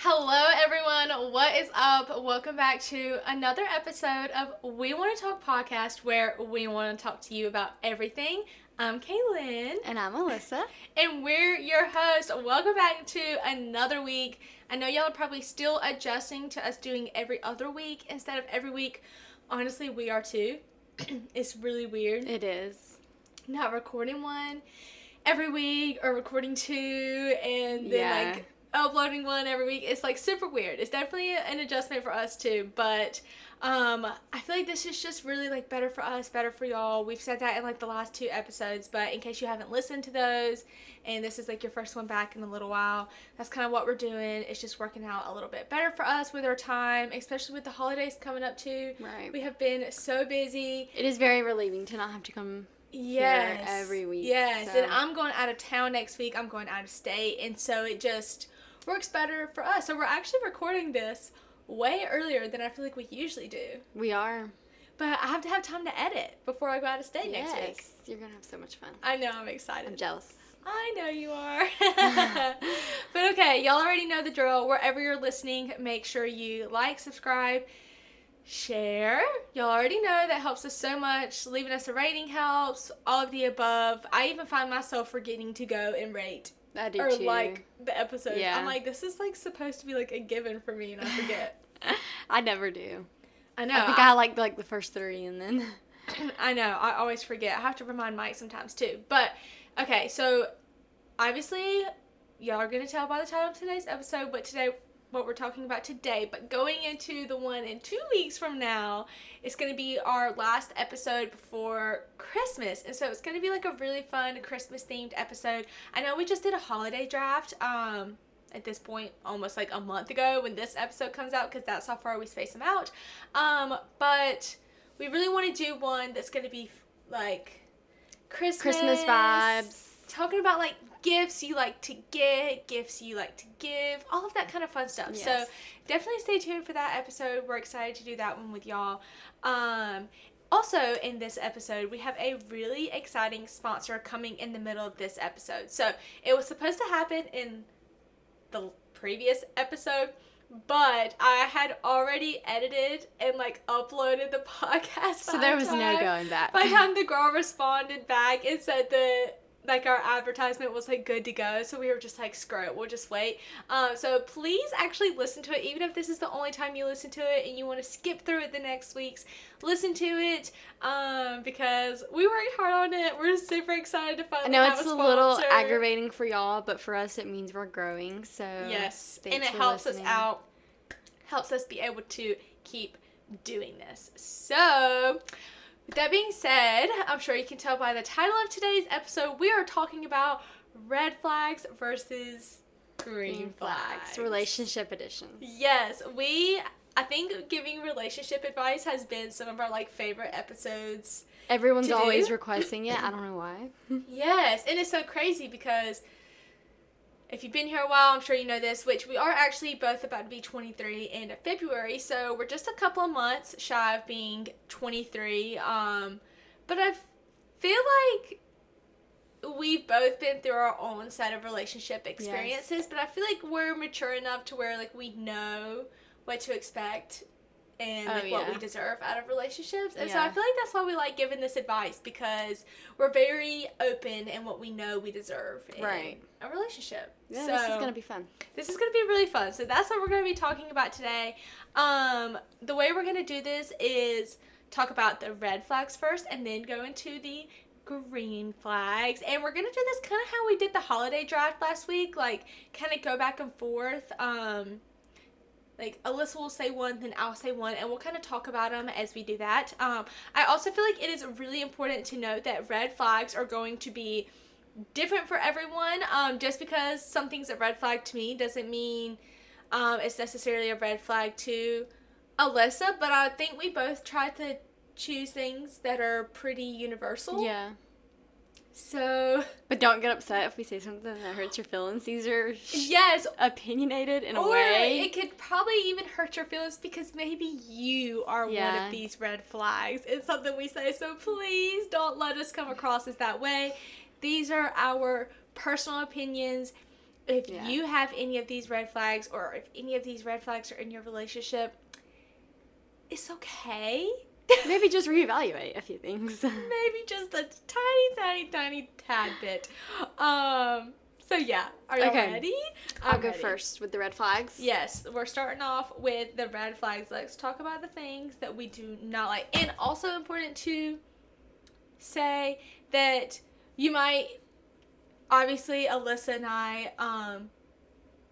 Hello everyone, what is up? Welcome back to another episode of We Want to Talk podcast where we want to talk to you about everything. I'm Kaylyn. And I'm Alyssa. And we're your hosts. Welcome back to another week. I know y'all are probably still adjusting to us doing every other week instead of every week. Honestly, we are too. It's really weird. It is. Not recording one every week or recording two and then uploading one every week. It's like super weird. It's definitely an adjustment for us too, but I feel like this is just really like better for us, better for y'all. We've said that in like the last 2 episodes, but in case you haven't listened to those and this is like your first one back in a little while, that's kind of what we're doing. It's just working out a little bit better for us with our time, especially with the holidays coming up too. Right. We have been so busy. It is very relieving to not have to come here every week. Yes, so. And I'm going out of town next week. I'm going out of state, and so it just works better for us. So we're actually recording this way earlier than I feel like we usually do. We are. But I have to have time to edit before I go out of state next week. Yes, you're going to have so much fun. I know, I'm excited. I'm jealous. I know you are. But okay, y'all already know the drill. Wherever you're listening, make sure you like, subscribe, share. Y'all already know that helps us so much. Leaving us a rating helps. All of the above. I even find myself forgetting to go and rate. I do or too. like the episodes. Yeah. I'm like, this is like supposed to be like a given for me, and I forget. I never do. I know. I think I like the first 3 and then. I know. I always forget. I have to remind Mike sometimes too. But okay, so obviously y'all are gonna tell by the title of today's episode what we're talking about today, but going into the one in 2 weeks from now, it's going to be our last episode before Christmas, and so it's going to be like a really fun Christmas themed episode. I know we just did a holiday draft at this point almost like a month ago when this episode comes out, because that's how far we space them out, but we really want to do one that's going to be like Christmas vibes, talking about like gifts you like to get, gifts you like to give, all of that kind of fun stuff. Yes. So definitely stay tuned for that episode. We're excited to do that one with y'all. Also in this episode, we have a really exciting sponsor coming in the middle of this episode. So it was supposed to happen in the previous episode, but I had already edited and like uploaded the podcast. So there was no going back. By the time the girl responded back and said like our advertisement was like good to go, so we were just like, screw it, we'll just wait. So please actually listen to it, even if this is the only time you listen to it and you want to skip through it the next weeks, listen to it, because we worked hard on it. We're super excited to finally have a sponsor. I know it's a little aggravating for y'all, but for us it means we're growing, so yes, and it helps listening. Us out, helps us be able to keep doing this. So with that being said, I'm sure you can tell by the title of today's episode, we are talking about red flags versus green flags. Relationship edition. Yes, I think giving relationship advice has been some of our like favorite episodes. Everyone's always requesting it. I don't know why. Yes, and it's so crazy because if you've been here a while, I'm sure you know this, which we are actually both about to be 23 in February, so we're just a couple of months shy of being 23, but I feel like we've both been through our own set of relationship experiences, yes. But I feel like we're mature enough to where like we know what to expect and what we deserve out of relationships. And so I feel like that's why we like giving this advice, because we're very open in what we know we deserve in a relationship. Yeah, so this is going to be fun. This is going to be really fun. So that's what we're going to be talking about today. The way we're going to do this is talk about the red flags first and then go into the green flags. And we're going to do this kind of how we did the holiday draft last week, like kind of go back and forth. Like, Alyssa will say one, then I'll say one, and we'll kind of talk about them as we do that. I also feel like it is really important to note that red flags are going to be different for everyone. Just because something's a red flag to me doesn't mean it's necessarily a red flag to Alyssa, but I think we both try to choose things that are pretty universal. Yeah. So, but don't get upset if we say something that hurts your feelings. These are opinionated in a or way. It could probably even hurt your feelings because maybe you are one of these red flags. It's something we say, so please don't let us come across as that way. These are our personal opinions if you have any of these red flags, or if any of these red flags are in your relationship, it's okay. Maybe just reevaluate a few things. Maybe just a tiny tad bit. So yeah, are you ready? I'll go first with the red flags. Yes, we're starting off with the red flags. Let's talk about the things that we do not like. And also important to say that you might, obviously Alyssa and I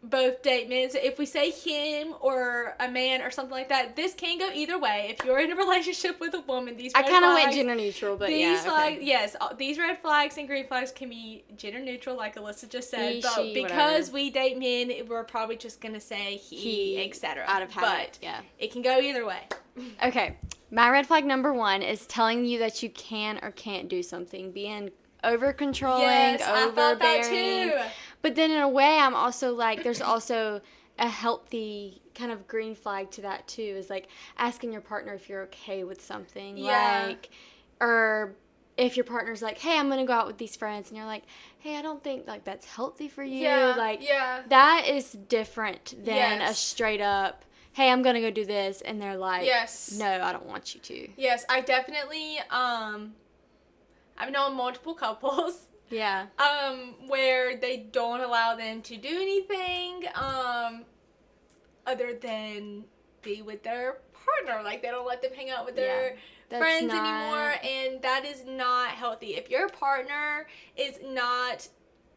both date men. So if we say him or a man or something like that, this can go either way. If you're in a relationship with a woman, these red flags... I kind of went gender neutral, but these flags, yes, these red flags and green flags can be gender neutral, like Alyssa just said. He, but she, because whatever. We date men, we're probably just going to say he, etc. Out of habit, but it can go either way. Okay, my red flag number 1 is telling you that you can or can't do something. Being over-controlling, yes, overbearing. I thought that too. But then in a way, I'm also like, there's also a healthy kind of green flag to that too, is like asking your partner if you're okay with something. Yeah. Like, or if your partner's like, hey, I'm going to go out with these friends, and you're like, hey, I don't think like that's healthy for you. Yeah. Like, that is different than a straight up, hey, I'm going to go do this, and they're like, no, I don't want you to. Yes, I definitely, I've known multiple couples. Yeah. Where they don't allow them to do anything, other than be with their partner. Like, they don't let them hang out with their friends anymore, and that is not healthy. If your partner is not...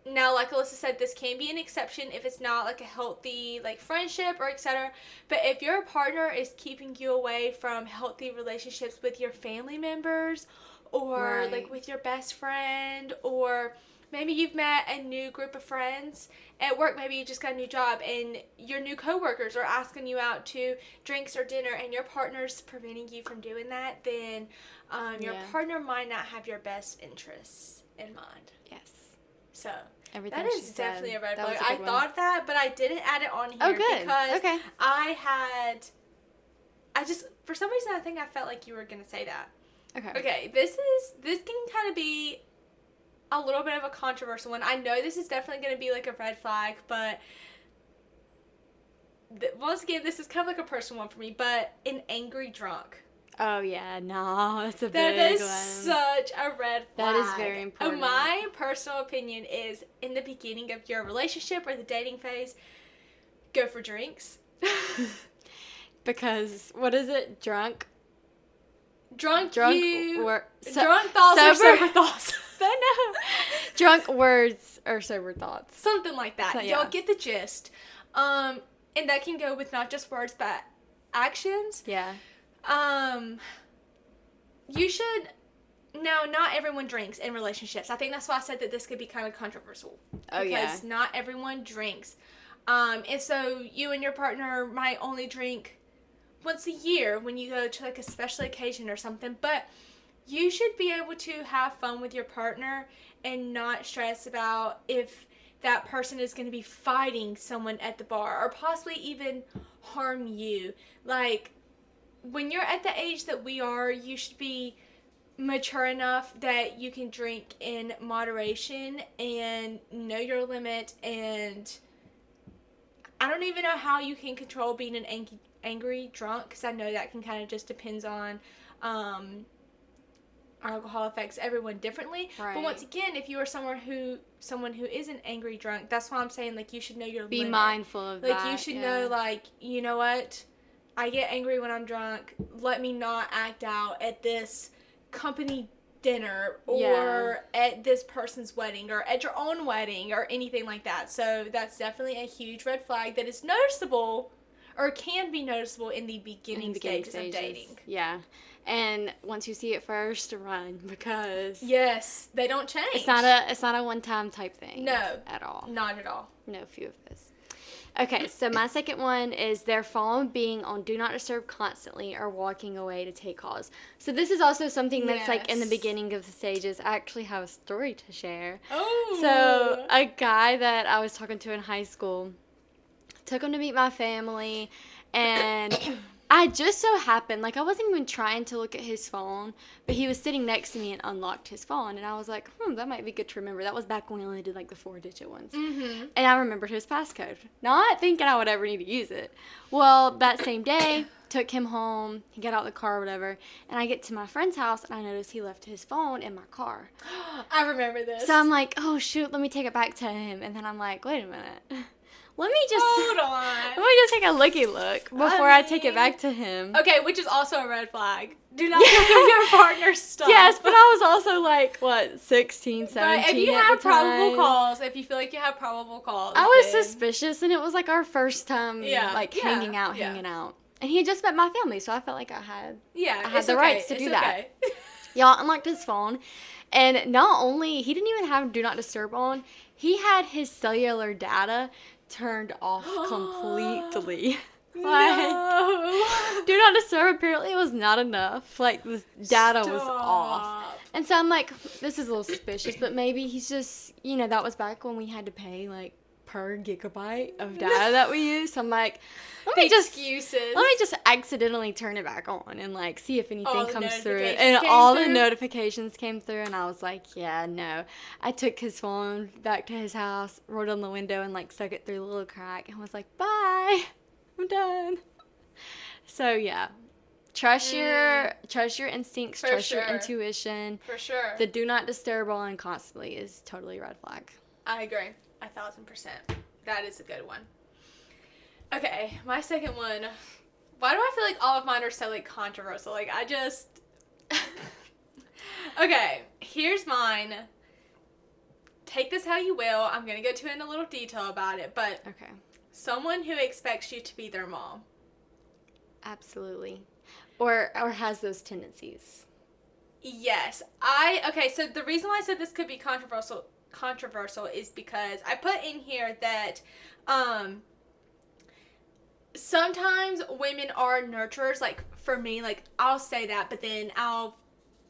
Now, like Alyssa said, this can be an exception if it's not, like, a healthy, like, friendship or etc. But if your partner is keeping you away from healthy relationships with your family members, or, like, with your best friend, or maybe you've met a new group of friends at work, maybe you just got a new job, and your new coworkers are asking you out to drinks or dinner, and your partner's preventing you from doing that, then your partner might not have your best interests in mind. Yes. So, everything that is definitely a red flag. I thought that, but I didn't add it on here because I just, for some reason, I think I felt like you were going to say that. Okay, this can kind of be a little bit of a controversial one. I know this is definitely going to be like a red flag, but once again, this is kind of like a personal one for me, but an angry drunk. Oh, yeah, no, that's a big one. That is such a red flag. That is very important. My personal opinion is, in the beginning of your relationship or the dating phase, go for drinks. Because, what is it, drunk thoughts sober? or sober thoughts. I know. Drunk words or sober thoughts. Something like that. So, Y'all get the gist. And that can go with not just words, but actions. Yeah. You should... Now, not everyone drinks in relationships. I think that's why I said that this could be kind of controversial. Oh, because not everyone drinks. And so you and your partner might only drink once a year when you go to, like, a special occasion or something, but you should be able to have fun with your partner and not stress about if that person is going to be fighting someone at the bar or possibly even harm you. Like, when you're at the age that we are, you should be mature enough that you can drink in moderation and know your limit, and I don't even know how you can control being an angry drunk, because I know that can kind of just depends on alcohol affects everyone differently. Right. But once again, if you are someone who is an angry drunk, that's why I'm saying, like, you should know your limit. Be mindful of that. Like, you should know, like, you know what? I get angry when I'm drunk. Let me not act out at this company dinner or at this person's wedding or at your own wedding or anything like that. So that's definitely a huge red flag that is noticeable or can be noticeable in the beginning stages of dating. Yeah. And once you see it first, run, because yes, they don't change. It's not a one-time type thing. No. At all. Not at all. No few of those. Okay, so my second one is their phone being on Do Not Disturb constantly or walking away to take calls. So this is also something that's like in the beginning of the stages. I actually have a story to share. Oh. So a guy that I was talking to in high school took him to meet my family, and I just so happened, like, I wasn't even trying to look at his phone, but he was sitting next to me and unlocked his phone, and I was like, that might be good to remember. That was back when we only did, like, the 4-digit ones. Mm-hmm. And I remembered his passcode, not thinking I would ever need to use it. Well, that same day, took him home, he got out of the car or whatever, and I get to my friend's house, and I noticed he left his phone in my car. I remember this. So I'm like, oh, shoot, let me take it back to him. And then I'm like, wait a minute. Let me just take a look before I take it back to him. Okay, which is also a red flag. Do not pick up your partner's stuff. Yes, but I was also like, 16, 17 Right, if you have probable calls, if you feel like you have probable calls. I was suspicious, and it was like our first time hanging out. And he had just met my family, so I felt like I had the rights to do that. Y'all unlocked his phone, and not only, he didn't even have Do Not Disturb on, he had his cellular data turned off completely. No. Do Not Disturb apparently was not enough. Like, the data was off. And so I'm like, this is a little suspicious, but maybe he's just, that was back when we had to pay, like, per gigabyte of data that we used. So I'm like, let me just accidentally turn it back on and, like, see if anything comes through. And all the notifications came through, and I was like, yeah, no. I took his phone back to his house, rolled on the window, and, like, stuck it through the little crack, and was like, bye, I'm done. So yeah, trust your instincts, trust your intuition. For sure. The Do Not Disturb on constantly is totally a red flag. I agree. 1,000%. That is a good one. Okay, my second one. Why do I feel like all of mine are so, like, controversial? Like, I just... Okay, here's mine. Take this how you will. I'm going to go into in a little detail about it, but... Okay. Someone who expects you to be their mom. Absolutely. Or has those tendencies. Yes. Okay, so the reason why I said this could be controversial is because I put in here that sometimes women are nurturers. Like, for me, like, I'll say that, but then I'll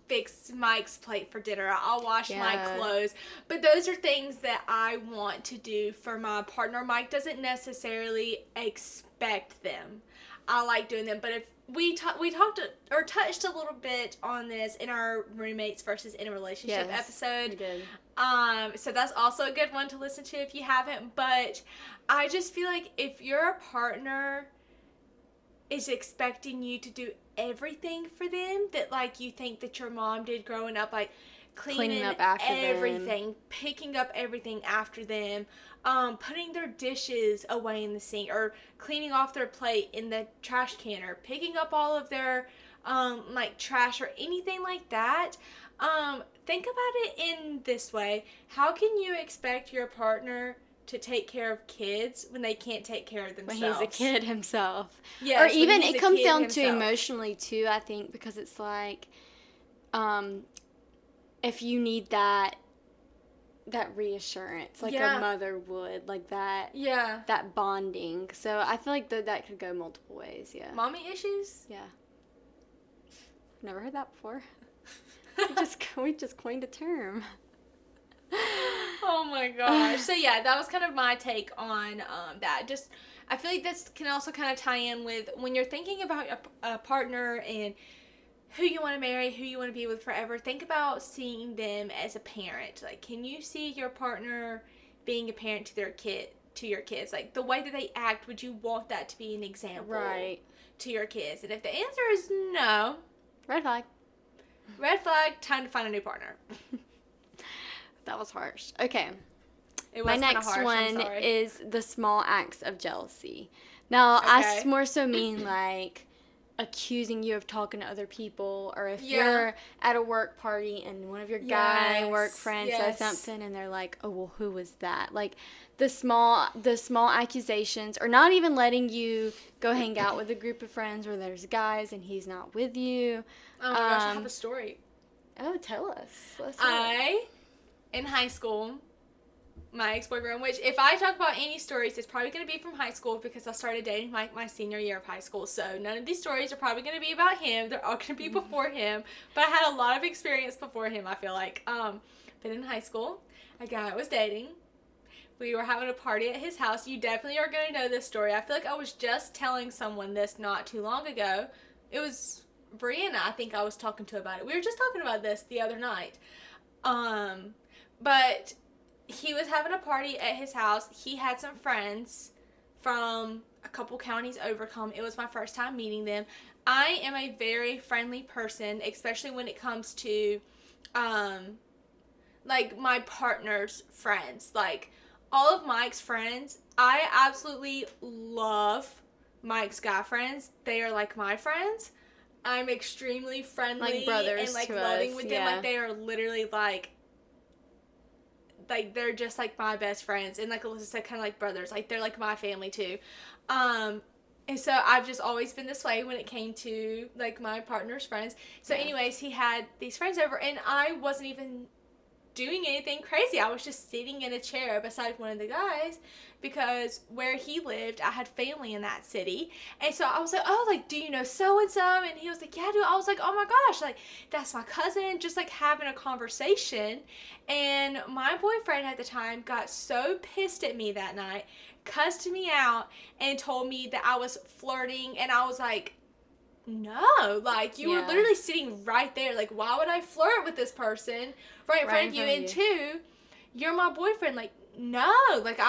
fix Mike's plate for dinner. I'll wash my clothes. But those are things that I want to do for my partner. Mike doesn't necessarily expect them. I like doing them. But if we talked or touched a little bit on this in our roommates versus in a relationship episode. We did. So that's also a good one to listen to if you haven't. But I just feel like if your partner is expecting you to do everything for them that, like, you think that your mom did growing up, like cleaning up after everything, them. Picking up everything after them, putting their dishes away in the sink, or cleaning off their plate in the trash can, or picking up all of their like trash or anything like that. Think about it in this way: how can you expect your partner to take care of kids when they can't take care of themselves? When he's a kid himself. Yes, or even it comes down to emotionally too, I think, because it's like, if you need that reassurance, like a mother would, like that, that bonding. So I feel like that could go multiple ways. Yeah. Mommy issues. Yeah. Never heard that before. we just coined a term. Oh my gosh. So yeah, that was kind of my take on that. Just, I feel like this can also kind of tie in with when you're thinking about a partner and who you want to marry, who you want to be with forever. Think about seeing them as a parent. Like, can you see your partner being a parent to your kids? Like, the way that they act, would you want that to be an example to your kids? And if the answer is no, red flag. Red flag, time to find a new partner. That was harsh. Okay. My next harsh, one is the small acts of jealousy. Now, I more so mean, like, accusing you of talking to other people, or if you're at a work party and one of your guy work friends says something and they're like, oh, well, who was that? Like, the small accusations, or not even letting you go hang out with a group of friends where there's guys and he's not with you. Oh my gosh, I have a story. Oh, tell us. In high school, my ex-boyfriend, which if I talk about any stories, it's probably going to be from high school because I started dating my senior year of high school. So none of these stories are probably going to be about him. They're all going to be before him. But I had a lot of experience before him, I feel like. But in high school, a guy I was dating We were having a party at his house. You definitely are going to know this story. I feel like I was just telling someone this not too long ago. It was Brianna, I think I was talking to about it. We were just talking about this the other night. But he was having a party at his house. He had some friends from a couple counties over come. It was my first time meeting them. I am a very friendly person, especially when it comes to, like, my partner's friends. Like, all of Mike's friends, I absolutely love Mike's guy friends. They are like my friends. I'm extremely friendly like brothers and like to loving us, with yeah. them. Like they are literally like they're just like my best friends, and like Alyssa said, kind of like brothers. Like they're like my family too. And so I've just always been this way when it came to like my partner's friends. So anyways, he had these friends over, and I wasn't even doing anything crazy. I was just sitting in a chair beside one of the guys because where he lived, I had family in that city. And so I was like, oh, like, do you know so-and-so? And he was like, yeah, dude. I was like, oh my gosh, like, that's my cousin. Just like having a conversation. And my boyfriend at the time got so pissed at me that night, cussed me out, and told me that I was flirting. And I was like, no, like, you were literally sitting right there. Like, why would I flirt with this person right in front of you? And two, you're my boyfriend. Like, no, like,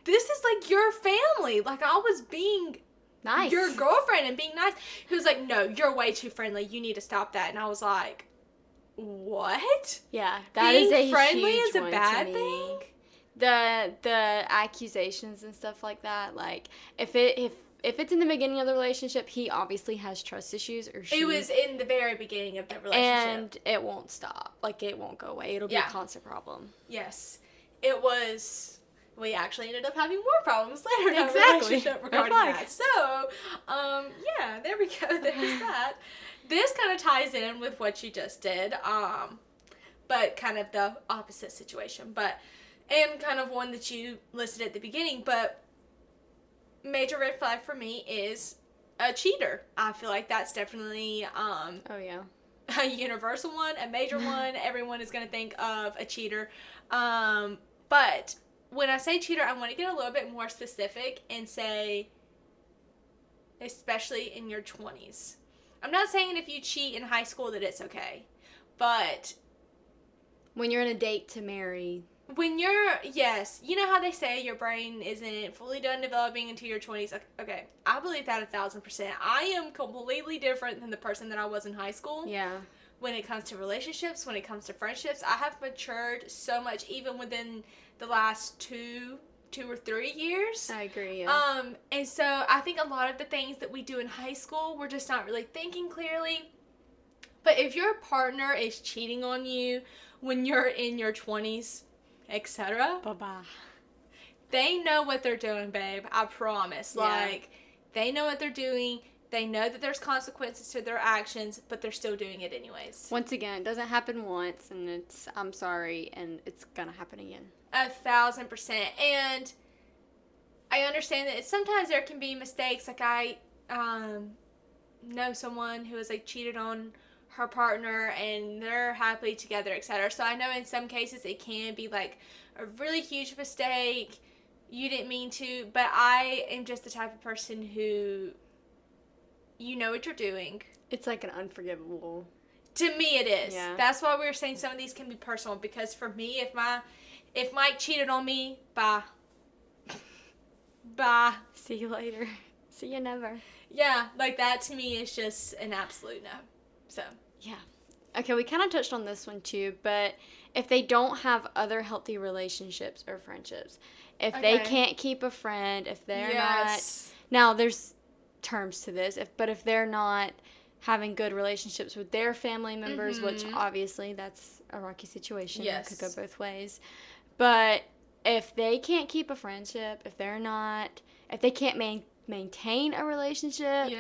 this is like your family. Like, I was being nice, your girlfriend and being nice. He was like, no, you're way too friendly. You need to stop that. And I was like, what? Yeah, that being is a friendly huge is a one bad to me. thing? The accusations and stuff like that, like, if it's in the beginning of the relationship, he obviously has trust issues, or she. It was in the very beginning of the relationship. And it won't stop. Like, it won't go away. It'll be a constant problem. Yes. It was... We actually ended up having more problems later in exactly. our relationship regarding that. So, yeah, there we go. There's that. This kind of ties in with what you just did, but kind of the opposite situation. And kind of one that you listed at the beginning, but major red flag for me is a cheater. I feel like that's definitely a universal one, a major one. Everyone is going to think of a cheater. But when I say cheater, I want to get a little bit more specific and say, especially in your 20s. I'm not saying if you cheat in high school that it's okay, but when you're in a date to marry. When yes, you know how they say your brain isn't fully done developing until your 20s? Okay, I believe that 1,000%. I am completely different than the person that I was in high school. Yeah. When it comes to relationships, when it comes to friendships, I have matured so much, even within the last two or 3 years. I agree, yeah. And so I think a lot of the things that we do in high school, we're just not really thinking clearly. But if your partner is cheating on you when you're in your 20s, etc., bye-bye. They know what they're doing, babe. I promise. Yeah. Like, they know what they're doing. They know that there's consequences to their actions, but they're still doing it anyways. Once again, it doesn't happen once, and I'm sorry, and it's gonna happen again. 1,000%. And I understand that sometimes there can be mistakes. Like, I know someone who has, like, cheated on her partner, and they're happily together, etc. So I know in some cases it can be, like, a really huge mistake. You didn't mean to, but I am just the type of person who... You know what you're doing. It's like an unforgivable. To me, it is. Yeah. That's why we were saying some of these can be personal. Because for me, if Mike cheated on me, bye. Bye. See you later. See you never. Yeah, like that to me is just an absolute no. So. Yeah. Okay, we kind of touched on this one too, but if they don't have other healthy relationships or friendships, if they can't keep a friend, if they're not. Now, there's terms to this, but if they're not having good relationships with their family members, which obviously that's a rocky situation, it could go both ways, but if they can't keep a friendship, if they can't maintain a relationship,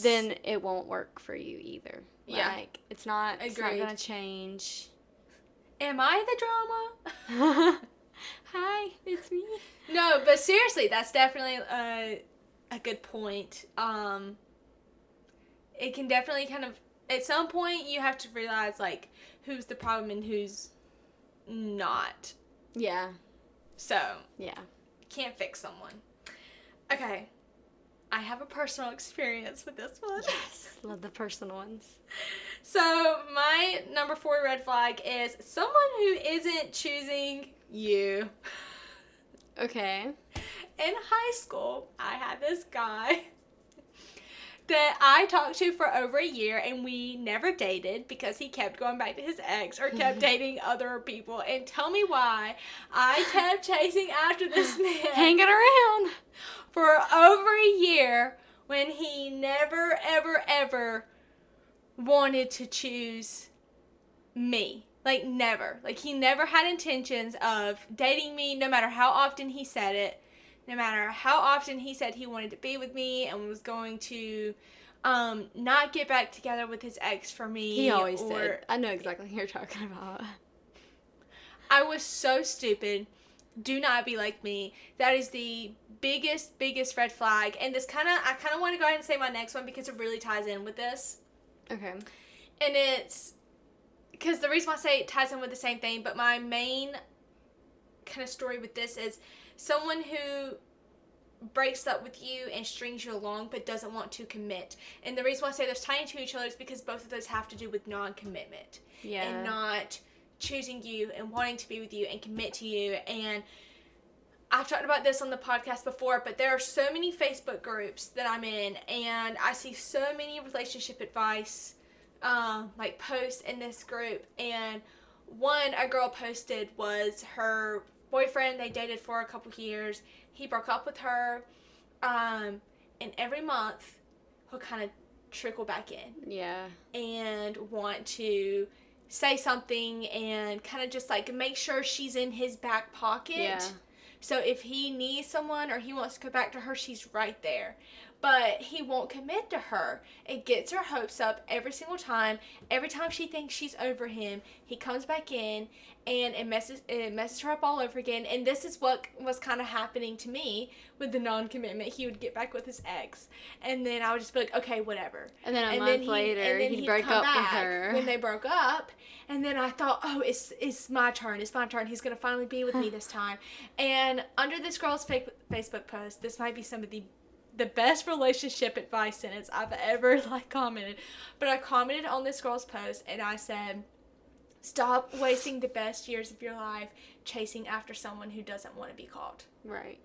then it won't work for you either. Like, it's not gonna change. Am I the drama? Hi, it's me. No, but seriously, that's definitely a good point. It can definitely kind of, at some point you have to realize, like, who's the problem and who's not. Yeah. So, yeah. Can't fix someone. Okay. I have a personal experience with this one. Yes. Love the personal ones. So, my number 4 red flag is someone who isn't choosing you. Okay. In high school, I had this guy that I talked to for over a year, and we never dated because he kept going back to his ex or kept dating other people. And tell me why I kept chasing after this man. Hanging around. For over a year when he never, ever, ever wanted to choose me. Like, never. Like, he never had intentions of dating me, no matter how often he said it. No matter how often he said he wanted to be with me and was going to not get back together with his ex for me. He always said. I know exactly who you're talking about. I was so stupid. Do not be like me. That is the biggest red flag. And I kind of want to go ahead and say my next one because it really ties in with this. Okay. And it's because the reason why I say it ties in with the same thing, but my main kind of story with this is someone who breaks up with you and strings you along but doesn't want to commit. And the reason why I say those tie into each other is because both of those have to do with non-commitment. Yeah. And not choosing you and wanting to be with you and commit to you. And I've talked about this on the podcast before, but there are so many Facebook groups that I'm in, and I see so many relationship advice like posts in this group. And one a girl posted was her boyfriend, they dated for a couple years, he broke up with her, and every month he'll kind of trickle back in. Yeah. And want to say something and kind of just like make sure she's in his back pocket. Yeah. So if he needs someone or he wants to go back to her, she's right there. But he won't commit to her. It gets her hopes up every single time. Every time she thinks she's over him, he comes back in and it messes her up all over again. And this is what was kind of happening to me with the non-commitment. He would get back with his ex, and then I would just be like, okay, whatever. And then a month later, he'd break up with her. When they broke up, and then I thought, oh, it's my turn. It's my turn. He's going to finally be with me this time. And under this girl's Facebook post, this might be some of the best relationship advice sentence I've ever commented. But I commented on this girl's post and I said, stop wasting the best years of your life chasing after someone who doesn't want to be caught. Right.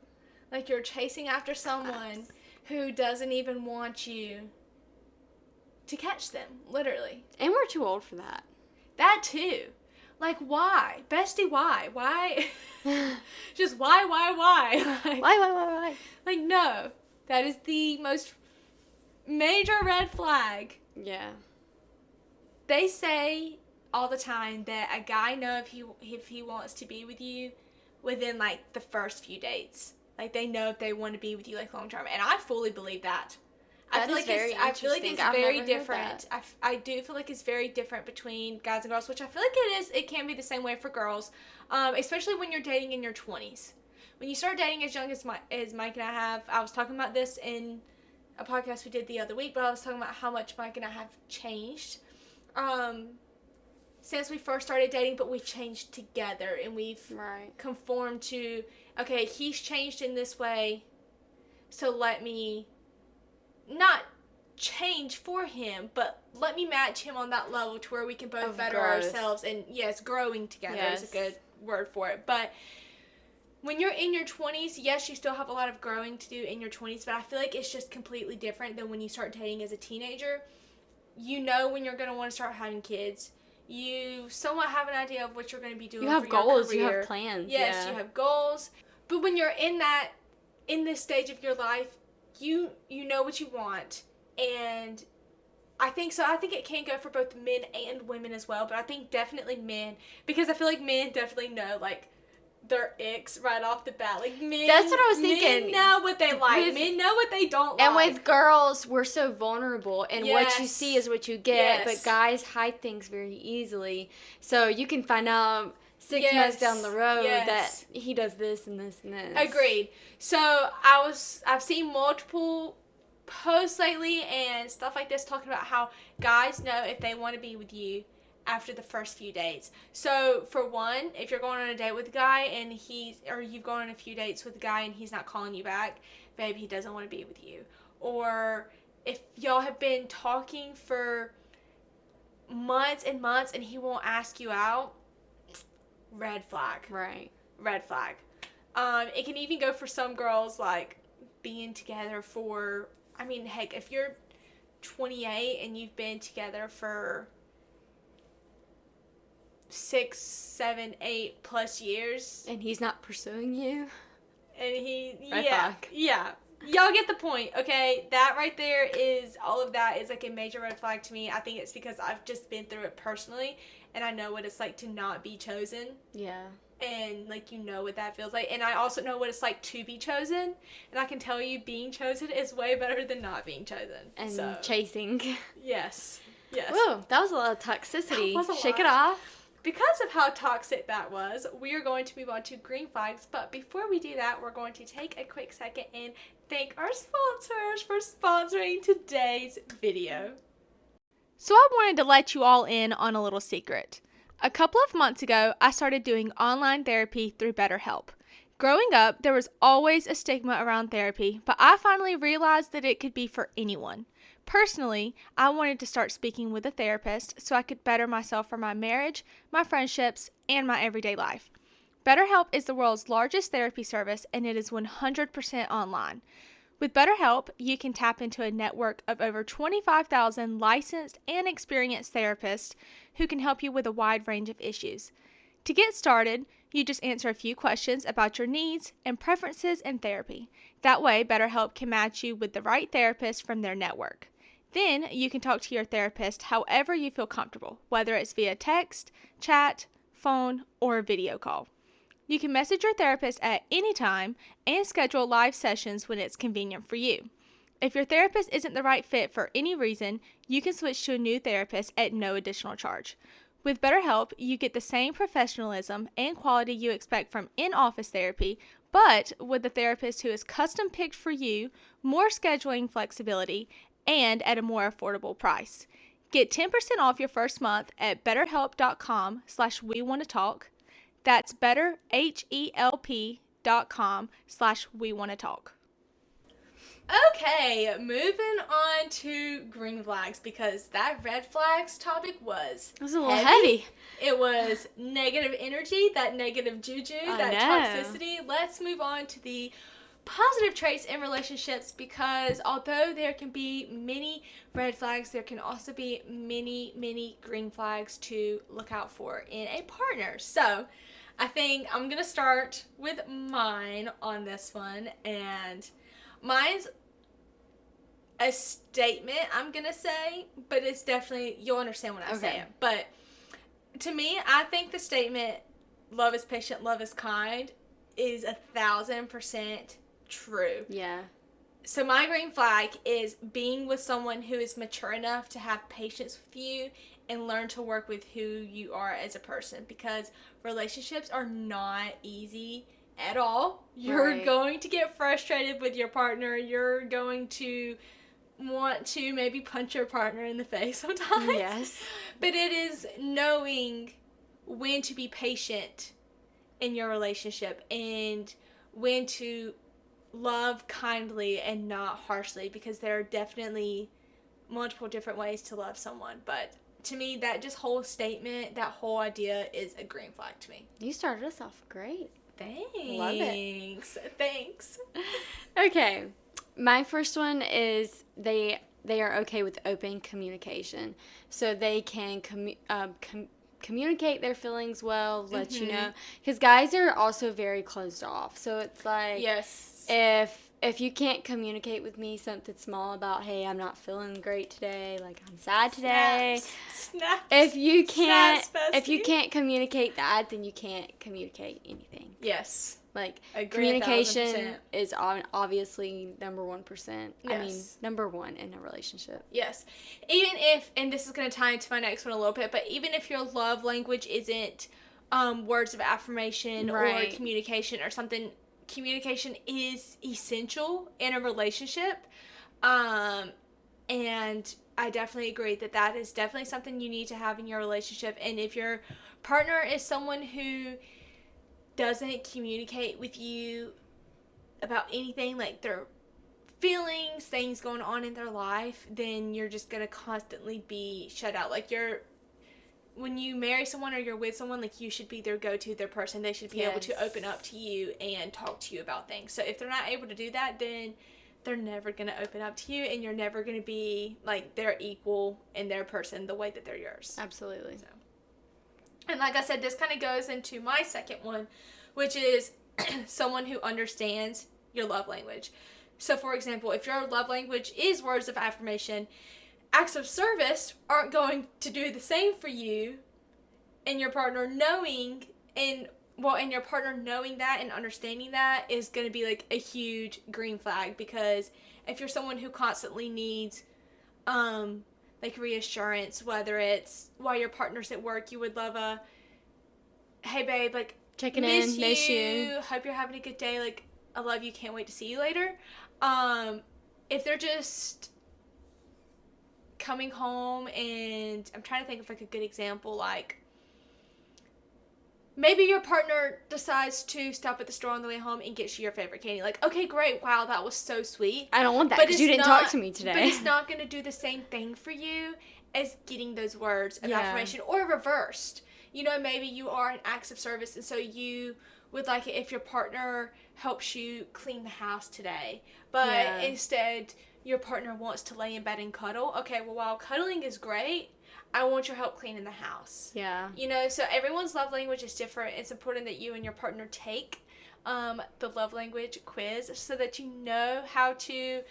Like, you're chasing after someone who doesn't even want you to catch them, literally. And we're too old for that. That too. Like, why? Bestie, why? Why? Just why? Like, Why? Like, no. That is the most major red flag. Yeah. They say all the time that a guy knows if he wants to be with you within, like, the first few dates. Like, they know if they want to be with you, like, long term. And I fully believe that. I feel like it's very different. I do feel like it's very different between guys and girls, which I feel like it is. It can be the same way for girls, especially when you're dating in your 20s. When you start dating as young as Mike and I have, I was talking about this in a podcast we did the other week, but I was talking about how much Mike and I have changed since we first started dating, but we've changed together, and we've conformed to, okay, he's changed in this way, so let me not change for him, but let me match him on that level to where we can both better ourselves, and yes, growing together is a good word for it. But when you're in your 20s, yes, you still have a lot of growing to do in your 20s, but I feel like it's just completely different than when you start dating as a teenager. You know when you're going to want to start having kids. You somewhat have an idea of what you're going to be doing for your career. You have goals, you have plans. Yes, you have goals. But when you're in this stage of your life, you know what you want. And I think so. I think it can go for both men and women as well, but I think definitely men, because I feel like men definitely know, like, their icks right off the bat. Like, men, that's what I was thinking. Men know what they like. Men know what they don't like. And with girls, we're so vulnerable, and what you see is what you get. But guys hide things very easily, so you can find out 6 months down the road that he does this and this and this. Agreed. So I've seen multiple posts lately and stuff like this talking about how guys know if they want to be with you after the first few dates. So for one, if you're going on a date with a guy and you've gone on a few dates with a guy and he's not calling you back, babe, he doesn't want to be with you. Or if y'all have been talking for months and months and he won't ask you out, red flag. Right. Red flag. It can even go for some girls, like, being together for, I mean, heck, if you're 28 and you've been together for 6, 7, 8 plus years. And he's not pursuing you. And Red flag. Yeah. Y'all get the point, okay? That right there is, all of that is like a major red flag to me. I think it's because I've just been through it personally, and I know what it's like to not be chosen. Yeah. And, like, you know what that feels like. And I also know what it's like to be chosen. And I can tell you being chosen is way better than not being chosen. And chasing. Yes. Whoa, that was a lot of toxicity. Shake it off. Because of how toxic that was, we are going to move on to green flags. But before we do that, we're going to take a quick second and thank our sponsors for sponsoring today's video. So I wanted to let you all in on a little secret. A couple of months ago, I started doing online therapy through BetterHelp. Growing up, there was always a stigma around therapy, but I finally realized that it could be for anyone. Personally, I wanted to start speaking with a therapist so I could better myself for my marriage, my friendships, and my everyday life. BetterHelp is the world's largest therapy service, and it is 100% online. With BetterHelp, you can tap into a network of over 25,000 licensed and experienced therapists who can help you with a wide range of issues. To get started, you just answer a few questions about your needs and preferences in therapy. That way, BetterHelp can match you with the right therapist from their network. Then, you can talk to your therapist however you feel comfortable, whether it's via text, chat, phone, or video call. You can message your therapist at any time and schedule live sessions when it's convenient for you. If your therapist isn't the right fit for any reason, you can switch to a new therapist at no additional charge. With BetterHelp, you get the same professionalism and quality you expect from in-office therapy, but with a therapist who is custom-picked for you, more scheduling flexibility, and at a more affordable price. Get 10% off your first month at betterhelp.com/wewannatalk. That's betterhelp.com/wewannatalk. Okay, moving on to green flags, because that red flags topic was a little heavy. It was negative energy, that negative juju, toxicity. Let's move on to the positive traits in relationships, because although there can be many red flags, there can also be many green flags to look out for in a partner. So I think I'm going to start with mine on this one, and mine's a statement, I'm going to say, but it's definitely, you'll understand when I say it. But to me, I think the statement, love is patient, love is kind, is 1,000% true. Yeah. So my green flag is being with someone who is mature enough to have patience with you and learn to work with who you are as a person, because relationships are not easy at all. You're going to get frustrated with your partner. You're going to want to maybe punch your partner in the face sometimes. Yes. But it is knowing when to be patient in your relationship and when to love kindly and not harshly, because there are definitely multiple different ways to love someone. But to me, that just whole statement, that whole idea is a green flag to me. You started us off great. Thanks. Love it. Thanks. Okay. My first one is they are okay with open communication. So they can communicate their feelings well, let you know. Because guys are also very closed off. So it's like, yes, if you can't communicate with me something small about, hey, I'm not feeling great today, like I'm sad today. Snaps. If you can't communicate that, then you can't communicate anything. Yes. Like, Agree, communication is obviously number 1%. Yes. I mean, number one in a relationship. Yes. Even if, and this is going to tie into my next one a little bit, but even if your love language isn't words of affirmation or communication or something, communication is essential in a relationship. And I definitely agree that that is definitely something you need to have in your relationship. And if your partner is someone who doesn't communicate with you about anything, like their feelings, things going on in their life, then you're just going to constantly be shut out. Like when you marry someone or you're with someone, like you should be their go-to, their person. They should be able to open up to you and talk to you about things. So if they're not able to do that, then they're never going to open up to you, and you're never going to be like their equal and their person the way that they're yours. Absolutely. So. And like I said, this kind of goes into my second one, which is someone who understands your love language. So, for example, if your love language is words of affirmation, acts of service aren't going to do the same for you, and your partner knowing that and understanding that is going to be like a huge green flag. Because if you're someone who constantly needs like reassurance, whether it's while your partner's at work, you would love a, hey babe, like checking in, miss you, hope you're having a good day, like I love you, can't wait to see you later. If they're just coming home, and I'm trying to think of like a good example, like maybe your partner decides to stop at the store on the way home and get you your favorite candy. Like, okay, great, wow, that was so sweet. I don't want that because you didn't talk to me today. But it's not going to do the same thing for you as getting those words of affirmation, or reversed. You know, maybe you are an acts of service, and so you would like it if your partner helps you clean the house today. But instead, your partner wants to lay in bed and cuddle. Okay, well, while cuddling is great, I want your help cleaning the house. Yeah. You know, so everyone's love language is different. It's important that you and your partner take the love language quiz so that you know how to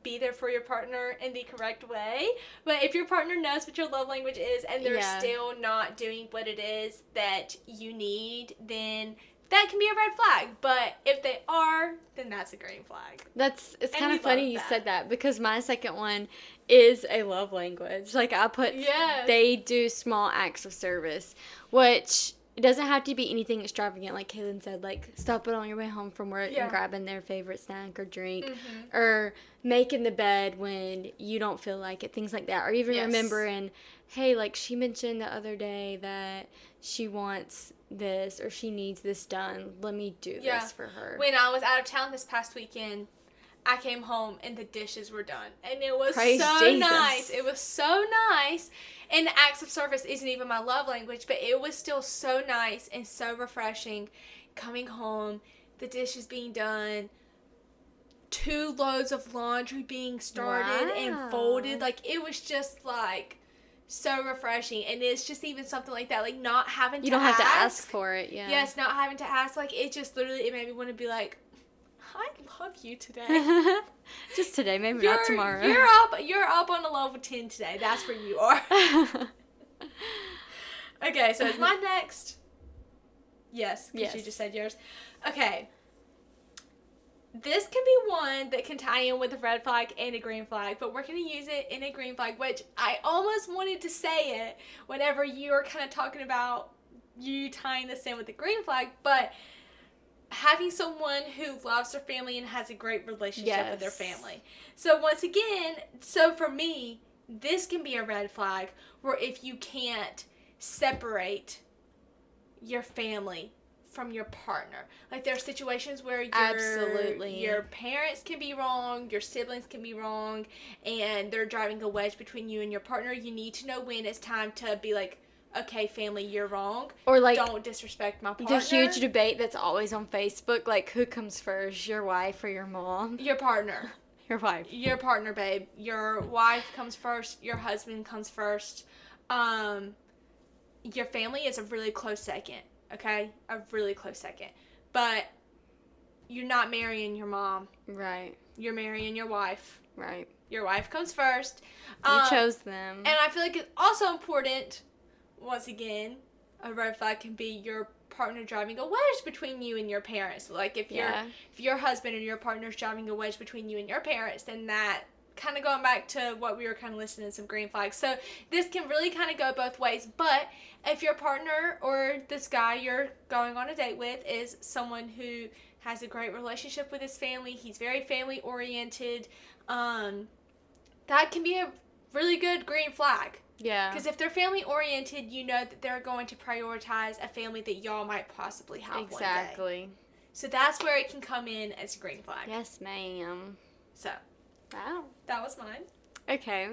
be there for your partner in the correct way. But if your partner knows what your love language is and they're still not doing what it is that you need, then that can be a red flag. But if they are, then that's a green flag. It's kind of funny you said that, because my second one is a love language. Like I put, they do small acts of service, which it doesn't have to be anything extravagant. Like Kaylyn said, like stopping on your way home from work and grabbing their favorite snack or drink, or making the bed when you don't feel like it, things like that. Or even remembering, hey, like she mentioned the other day that she wants this or she needs this done. Let me do this for her. When I was out of town this past weekend, I came home and the dishes were done. And it was nice. It was so nice. And the acts of service isn't even my love language, but it was still so nice and so refreshing coming home, the dishes being done, 2 loads of laundry being started and folded. Like, it was just like so refreshing. And it's just even something like that, like not having to ask. You don't have to ask for it, Yes, not having to ask. Like, it just literally, it made me want to be like, I love you today. Just today, maybe not tomorrow. You're up on a level 10 today. That's where you are. Okay, so is mine next? Yes, because you just said yours. Okay. This can be one that can tie in with a red flag and a green flag, but we're going to use it in a green flag, which I almost wanted to say it whenever you were kind of talking about you tying this in with the green flag, but having someone who loves their family and has a great relationship with their family. So once again, for me, this can be a red flag where if you can't separate your family from your partner. Like, there are situations where your parents can be wrong, your siblings can be wrong, and they're driving a wedge between you and your partner. You need to know when it's time to be like, okay, family, you're wrong. Or like, don't disrespect my partner. The huge debate that's always on Facebook, like, who comes first, your wife or your mom? Your partner. Your wife. Your partner, babe. Your wife comes first. Your husband comes first. Your family is a really close second, okay? A really close second. But you're not marrying your mom. Right. You're marrying your wife. Right. Your wife comes first. You chose them. And I feel like it's also important, once again, a red flag can be your partner driving a wedge between you and your parents. Like, if your husband or your partner's driving a wedge between you and your parents, then that, kind of going back to what we were kind of listening to, some green flags. So this can really kind of go both ways. But if your partner or this guy you're going on a date with is someone who has a great relationship with his family, he's very family oriented, that can be a really good green flag. Yeah. Because if they're family oriented, you know that they're going to prioritize a family that y'all might possibly have one day. Exactly. So that's where it can come in as a green flag. Yes, ma'am. So. Wow. That was mine. Okay.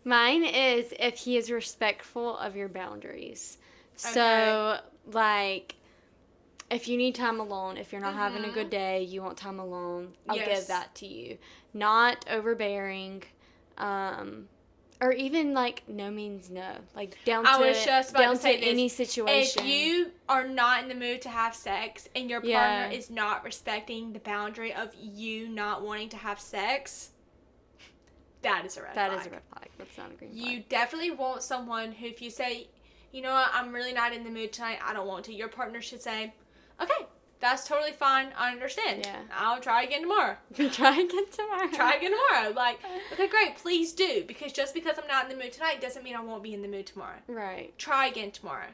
Mine is if he is respectful of your boundaries. Okay. So, like, if you need time alone, if you're not having a good day, you want time alone, I'll give that to you. Not overbearing, or even, like, no means no. Like, down to any situation. If you are not in the mood to have sex and your partner is not respecting the boundary of you not wanting to have sex, that is a red flag. That is a red flag. That's not a green flag. You definitely want someone who, if you say, you know what, I'm really not in the mood tonight, I don't want to, your partner should say, okay, that's totally fine, I understand. Yeah. I'll try again tomorrow. Try again tomorrow. Like, okay, great, please do. Because just because I'm not in the mood tonight doesn't mean I won't be in the mood tomorrow. Right. Try again tomorrow.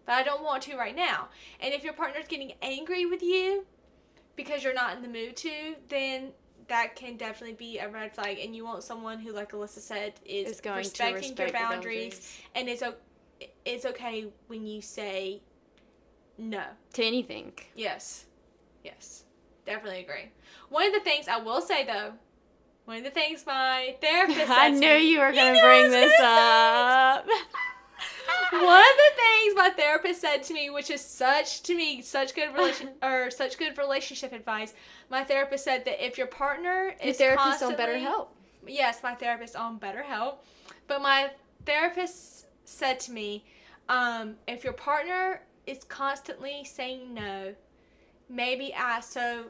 But I don't want to right now. And if your partner's getting angry with you because you're not in the mood to, then that can definitely be a red flag, and you want someone who, like Alyssa said, is going respecting your boundaries, and it's okay when you say no to anything. Yes, definitely agree. One of the things I will say though, my therapist said I knew you were going to bring this up. One of the things my therapist said to me, which is such good relationship advice. My therapist said that if your partner is therapist on BetterHelp. Yes, my therapist on BetterHelp. But my therapist said to me, if your partner is constantly saying no, maybe ask, so,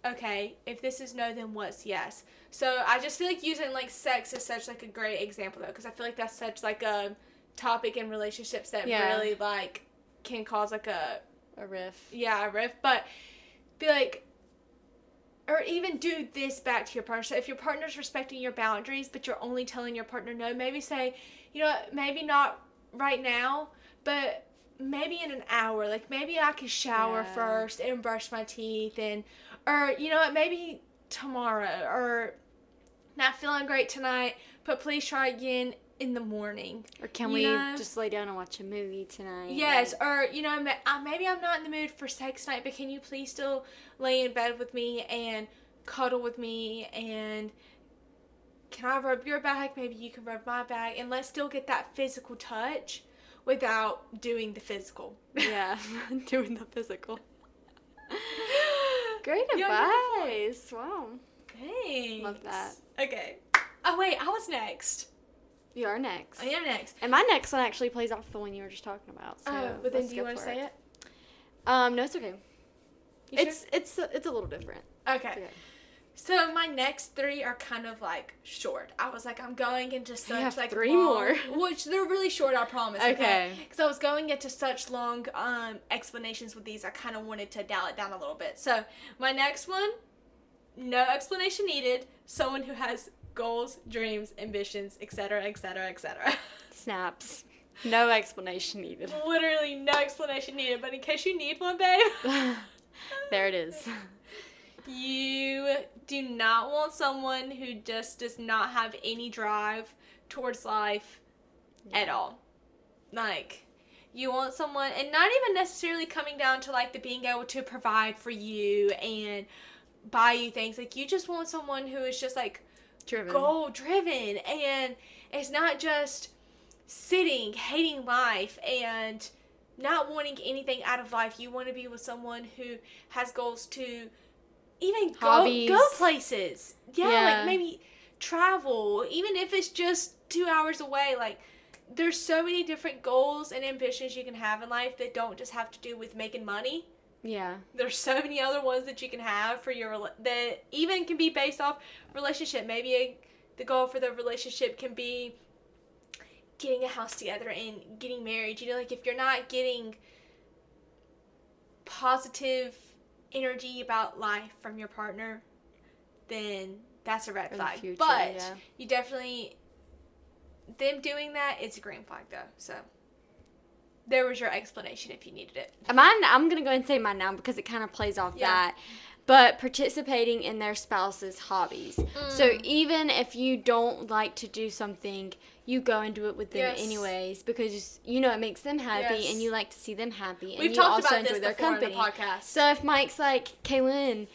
okay, if this is no, then what's yes? So I just feel like using, like, sex is such, like, a great example, though, because I feel like that's such, like, a topic in relationships that really, like, can cause, like, a rift. Yeah, a rift. But be like, or even do this back to your partner. So if your partner's respecting your boundaries, but you're only telling your partner no, maybe say, you know, maybe not right now, but maybe in an hour. Like, maybe I could shower first and brush my teeth, and, or, you know what, maybe tomorrow, or not feeling great tonight, but please try again in the morning. Or can we just lay down and watch a movie tonight? Yes, or, you know, maybe I'm not in the mood for sex tonight, but can you please still lay in bed with me and cuddle with me, and can I rub your back? Maybe you can rub my back, and let's still get that physical touch without doing the physical. Yeah, doing the physical. Great advice. Wow. Thanks. Love that. Okay. Oh, wait, I was next. You are next. I am next. And my next one actually plays off the one you were just talking about. So but then do you want to say it? No, it's okay. It's a little different. Okay. So my next three are kind of like short. I was like, I'm going into such like three long, more, which they're really short, I promise. Okay. Because I was going into such long explanations with these, I kind of wanted to dial it down a little bit. So my next one, no explanation needed. Someone who has goals, dreams, ambitions, etc., etc., etc. Snaps. No explanation needed. Literally no explanation needed. But in case you need one, babe. There it is. You do not want someone who just does not have any drive towards life at all. Like, you want someone, and not even necessarily coming down to, like, the being able to provide for you and buy you things. Like, you just want someone who is just, like, goal-driven, and it's not just sitting, hating life, and not wanting anything out of life. You want to be with someone who has goals to even go places. Yeah, like maybe travel, even if it's just 2 hours away. Like, there's so many different goals and ambitions you can have in life that don't just have to do with making money. Yeah. There's so many other ones that you can have for your that even can be based off relationship. Maybe the goal for the relationship can be getting a house together and getting married. You know, like, if you're not getting positive energy about life from your partner, then that's a red flag. Future, but you definitely, them doing that, it's a green flag though. So there was your explanation if you needed it. I'm going to go and say mine now because it kind of plays off that. but participating in their spouse's hobbies. So even if you don't like to do something, you go and do it with them anyways, because it makes them happy and you like to see them happy, and you also enjoy their company. So if Mike's like, Kaylyn,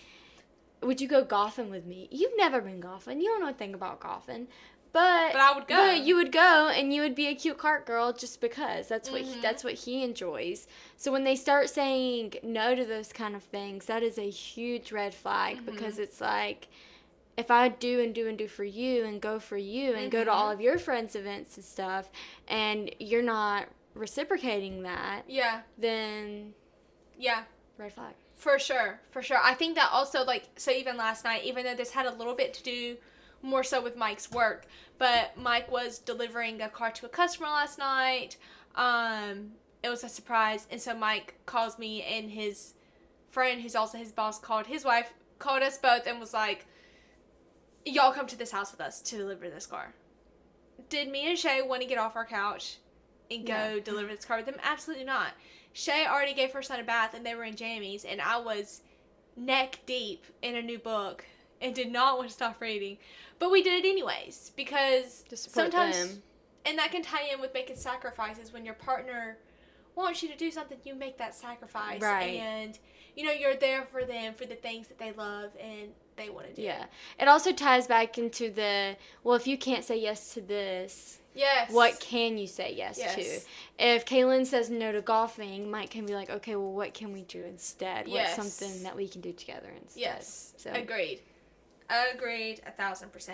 would you go golfing with me? You've never been golfing. You don't know a thing about golfing. But I would go. But you would go, and you would be a cute cart girl just because that's what he enjoys. So when they start saying no to those kind of things, that is a huge red flag, because it's like, if I do and do and do for you and go for you and go to all of your friends' events and stuff, and you're not reciprocating that, then red flag. For sure. I think that also, like, so even last night, even though this had a little bit to do more so with Mike's work, but Mike was delivering a car to a customer last night. It was a surprise, and so Mike calls me, and his friend, who's also his boss, called his wife, called us both, and was like, y'all come to this house with us to deliver this car. Did me and Shay want to get off our couch and go deliver this car with them? Absolutely not. Shay already gave her son a bath, and they were in jammies, and I was neck deep in a new book and did not want to stop reading. But we did it anyways, because sometimes, and that can tie in with making sacrifices. When your partner wants you to do something, you make that sacrifice. Right. And, you're there for them, for the things that they love and they want to do. Yeah. It also ties back into if you can't say yes to this, what can you say yes to? If Kaylyn says no to golfing, Mike can be like, okay, well, what can we do instead? What's something that we can do together instead? Yes. So. Agreed. 1,000%.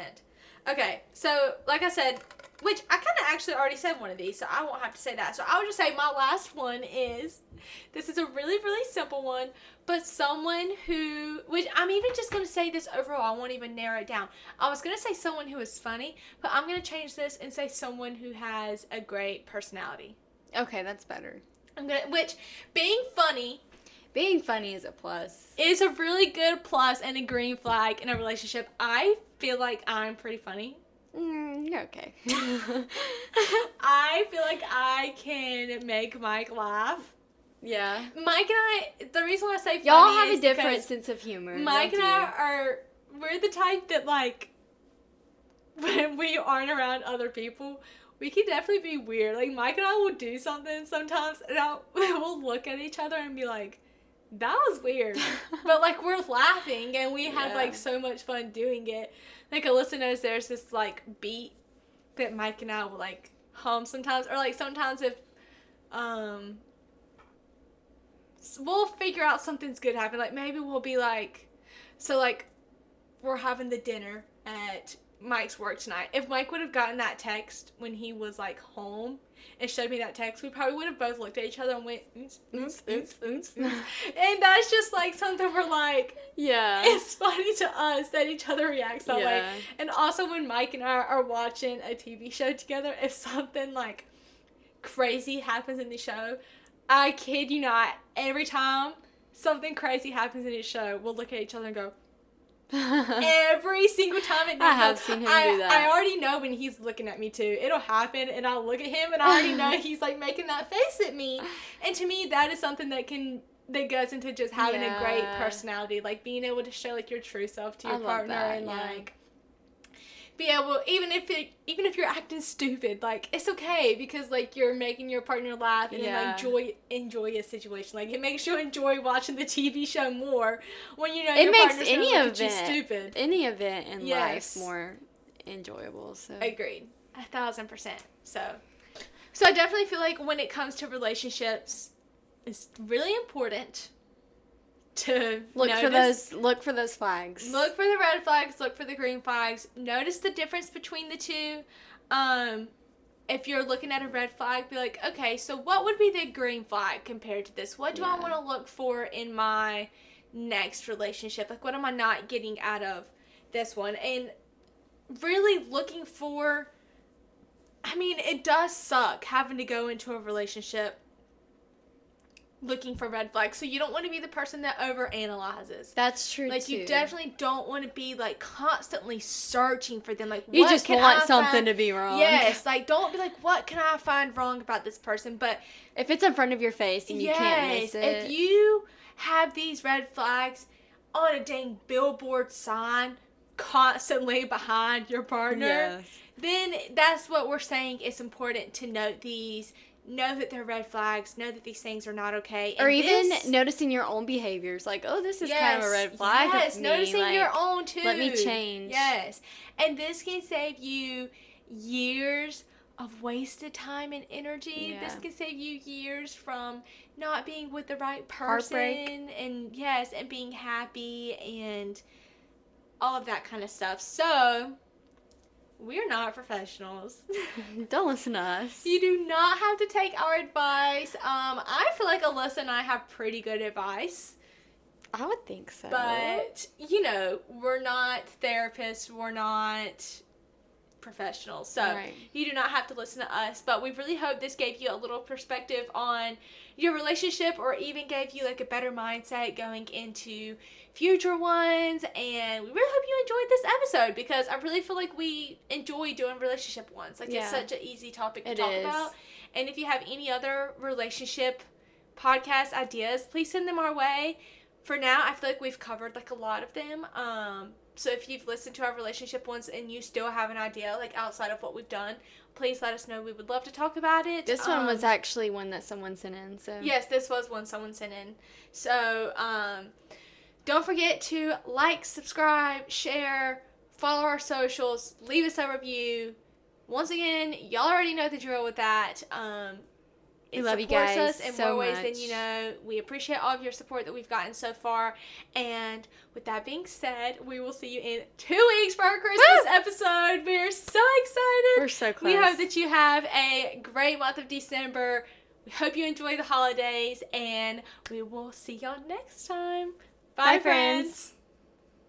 Okay, so like I said, which I kind of actually already said one of these, so I won't have to say that. So I would just say my last one is, this is a really, really simple one, but someone who, which I'm even just going to say this overall, I won't even narrow it down. I was going to say someone who is funny, but I'm going to change this and say someone who has a great personality. Okay, that's better. Which, being funny is a plus. Is a really good plus and a green flag in a relationship. I feel like I'm pretty funny. You're okay. I feel like I can make Mike laugh. Yeah. Mike and I, the reason why I say funny y'all have is a different sense of humor. Mike and I we're the type that, like, when we aren't around other people, we can definitely be weird. Like, Mike and I will do something sometimes, and we'll look at each other and be like, that was weird. But, like, we're laughing, and we had, like, so much fun doing it. Like, Alyssa knows there's this, like, beat that Mike and I will, like, hum sometimes. Or, like, sometimes if, we'll figure out something's good happen. Like, maybe we'll be, like, so, like, we're having the dinner at Mike's work tonight. If Mike would have gotten that text when he was, like, home and showed me that text, we probably would have both looked at each other and went, oops. And that's just, like, something we're like, it's funny to us that each other reacts that way. And also when Mike and I are watching a TV show together, if something, like, crazy happens in the show, I kid you not, every time something crazy happens in his show, we'll look at each other and go, every single time it does. I have seen him do that. I already know when he's looking at me too. It'll happen, and I'll look at him, and I already know he's, like, making that face at me. And to me, that is something that goes into just having a great personality, like being able to show, like, your true self to your partner, and like be able, even if you're acting stupid, like, it's okay, because, like, you're making your partner laugh and then, like, enjoy a situation. Like, it makes you enjoy watching the TV show more when you know your partner's gonna look at you stupid. Any event in life more enjoyable. So agreed, 1,000%. So I definitely feel like when it comes to relationships, it's really important to look for those flags. Look for the red flags, look for the green flags. Notice the difference between the two. If you're looking at a red flag, be like, okay, so what would be the green flag compared to this? What do I want to look for in my next relationship? Like, what am I not getting out of this one? And really looking for, I mean, it does suck having to go into a relationship looking for red flags. So you don't want to be the person that overanalyzes. That's true, like, too. You definitely don't want to be, like, constantly searching for them. Like, you just want something to be wrong. Yes, like, don't be like, what can I find wrong about this person? But if it's in front of your face and you can't miss it. If you have these red flags, on a dang billboard sign constantly behind your partner, then that's what we're saying. It's important to note these, know that they're red flags, know that these things are not okay. And or even noticing your own behaviors, like, oh, this is kind of a red flag. Yes, me. Noticing like, your own too. Let me change. Yes. And this can save you years of wasted time and energy. This can save you years from not being with the right person. Heartbreak. And and being happy and all of that kind of stuff. So, we're not professionals. Don't listen to us. You do not have to take our advice. I feel like Alyssa and I have pretty good advice. I would think so. But, we're not therapists. We're not professionals. So, you do not have to listen to us. But we really hope this gave you a little perspective on your relationship, or even gave you like a better mindset going into future ones. And we really hope you enjoyed this episode, because I really feel like we enjoy doing relationship ones. Like, it's such an easy topic to talk about. And if you have any other relationship podcast ideas, please send them our way. For now, I feel like we've covered like a lot of them. So if you've listened to our relationship ones and you still have an idea, like outside of what we've done, please let us know. We would love to talk about it. This one was actually one that someone sent in. So yes, this was one someone sent in. So don't forget to like, subscribe, share, follow our socials, leave us a review. Once again, y'all already know the drill with that. We love you guys us in so more ways much. than you know. We appreciate all of your support that we've gotten so far. And with that being said, we will see you in 2 weeks for our Christmas episode. We are so excited. We're so close. We hope that you have a great month of December. We hope you enjoy the holidays, and we will see y'all next time. Bye, friends.